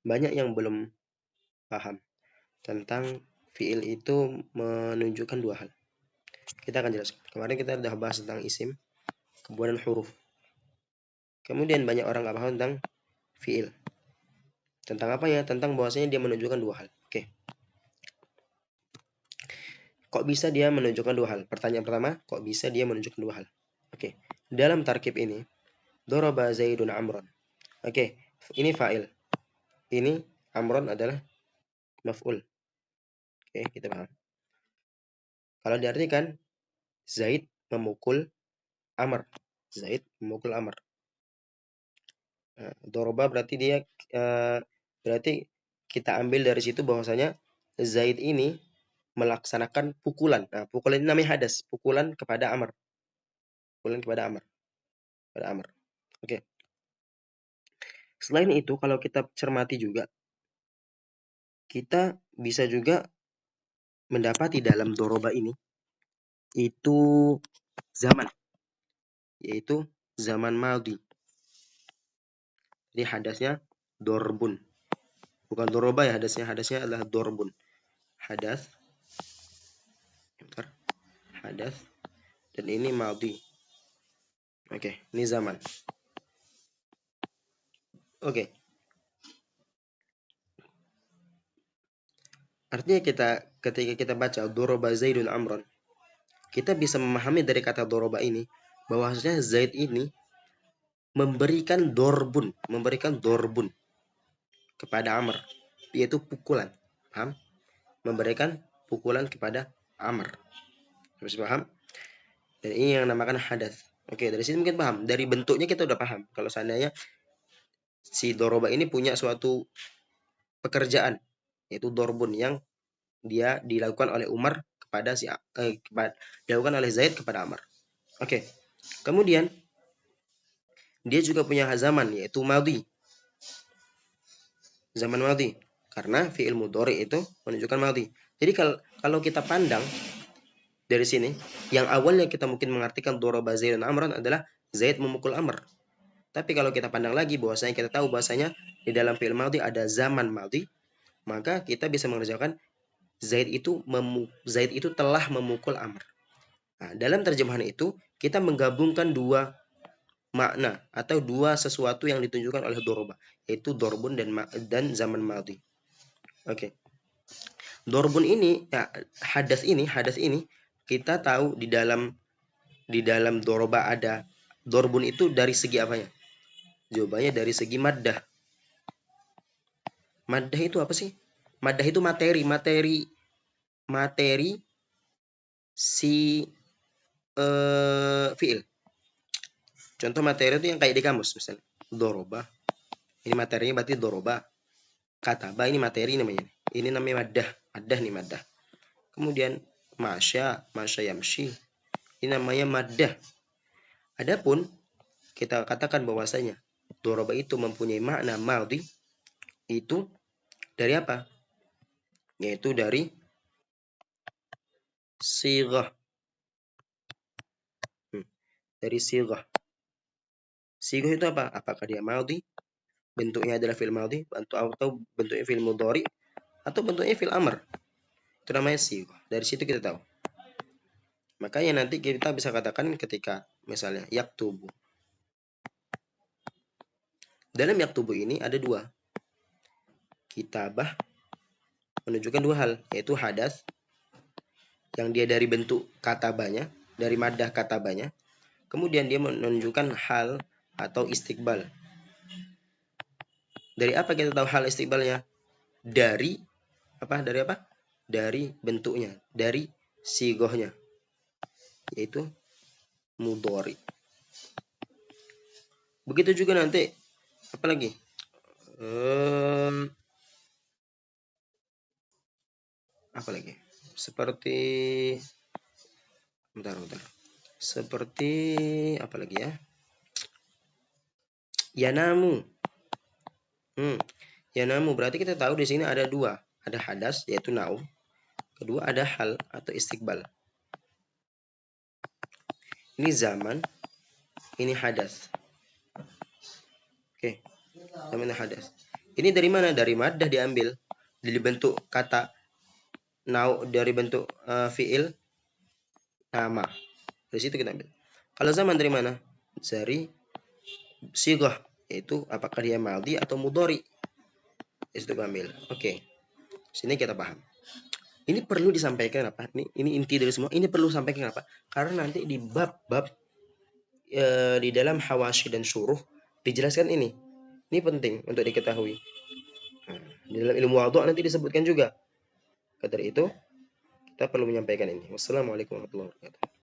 banyak yang belum paham tentang fiil itu menunjukkan dua hal. Kita akan jelaskan. Kemarin kita sudah bahas tentang isim, kemudian huruf. Kemudian banyak orang nggak paham tentang fiil. Tentang apa ya? Tentang bahwasanya dia menunjukkan dua hal. Oke. Kok bisa dia menunjukkan dua hal? Pertanyaan pertama, kok bisa dia menunjukkan dua hal? Oke. Dalam tarkib ini, daraba Zaidun Amron. Oke, ini fa'il. Ini Amron adalah maf'ul. Oke, kita paham. Kalau diartikan Zaid memukul Amr. Zaid memukul Amr. Nah, doroba berarti dia berarti kita ambil dari situ bahwasanya Zaid ini melaksanakan pukulan. Nah, pukulan ini namanya hadas, pukulan kepada Amr. Pukulan kepada Amr. Kepada Amr. Oke. Selain itu, kalau kita cermati juga, kita bisa juga mendapati dalam doroba ini itu zaman, yaitu zaman maldi. Jadi hadasnya dorbun. Bukan doroba ya hadasnya. Hadasnya adalah dorbun. Hadas. Hadas. Dan ini maldi. Oke, ini zaman. Oke. Artinya ketika kita baca doroba Zaidun Amron, kita bisa memahami dari kata doroba ini bahwasanya Zaid ini memberikan dorbun kepada Amr, yaitu pukulan. Paham? Memberikan pukulan kepada Amr. Harus paham? Dan ini yang namakan hadas. Oke, dari sini mungkin paham. Dari bentuknya kita udah paham. Kalau seandainya si doroba ini punya suatu pekerjaan, yaitu dorbun yang dia dilakukan oleh Umar kepada dilakukan oleh Zaid kepada Amr. Oke. Kemudian dia juga punya zaman, yaitu madhi. Zaman madhi. Karena fi'il mudhari itu menunjukkan madhi. Jadi kalau kita pandang dari sini, yang awalnya kita mungkin mengartikan daraba Zaidun Amran adalah Zaid memukul Amr. Tapi kalau kita pandang lagi bahwasanya kita tahu bahwasanya di dalam fi'il madhi ada zaman madhi, maka kita bisa mengerjakan Zaid itu telah memukul Amr. Nah, dalam terjemahan itu kita menggabungkan dua makna atau dua sesuatu yang ditunjukkan oleh doroba, yaitu dorbun dan zaman madhi. Oke. Dorbun ini, ya, hadas ini kita tahu di dalam doroba ada dorbun itu dari segi apanya? Jawabannya dari segi maddah. Maddah itu apa sih? Maddah itu materi si fiil. Contoh materi itu yang kayak di kamus misalnya. Doroba. Ini materinya berarti doroba. Kataba ini materi namanya. Ini namanya maddah. Maddah nih maddah. Kemudian masya yamshi. Ini namanya maddah. Adapun kita katakan bahwasanya doroba itu mempunyai makna madhi itu dari apa? Yaitu dari sighah. Dari sighah. Sighah itu apa? Apakah dia madhi? Bentuknya adalah fi'il madhi atau bentuknya fi'il mudhari atau bentuknya fi'il amr? Itu namanya sighah. Dari situ kita tahu. Makanya nanti kita bisa katakan ketika misalnya yaktubu. Dalam yaktubu ini ada dua. Kitabah menunjukkan dua hal, yaitu hadas yang dia dari bentuk katabanya, dari madah katabanya. Kemudian dia menunjukkan hal atau istiqbal. Dari apa kita tahu hal istiqbalnya? Dari apa? Dari apa? Dari bentuknya, dari sigohnya, yaitu mudhari. Begitu juga nanti apa lagi? Apa lagi? Seperti bentar. Seperti apa lagi ya? Yanamu. Yanamu berarti kita tahu di sini ada dua, ada hadas yaitu naum. Kedua ada hal atau istiqbal. Ini zaman, ini hadas. Oke. Zaman hadas. Ini dari mana? Dari maddah diambil. Dari bentuk kata dari bentuk fiil nama. Dari situ kita ambil. Kalau zaman dari mana? Dari sighah, yaitu apakah dia madhi atau mudhari. Dari situ kita ambil. Oke. Sini kita paham. Ini perlu disampaikan apa? Ini inti dari semua. Ini perlu sampaikan apa? Karena nanti di bab-bab di dalam hawashi dan syuruh dijelaskan ini. Ini penting untuk diketahui. Nah, di dalam ilmu wadhu nanti disebutkan juga. Karena itu kita perlu menyampaikan ini. Wassalamualaikum warahmatullahi wabarakatuh.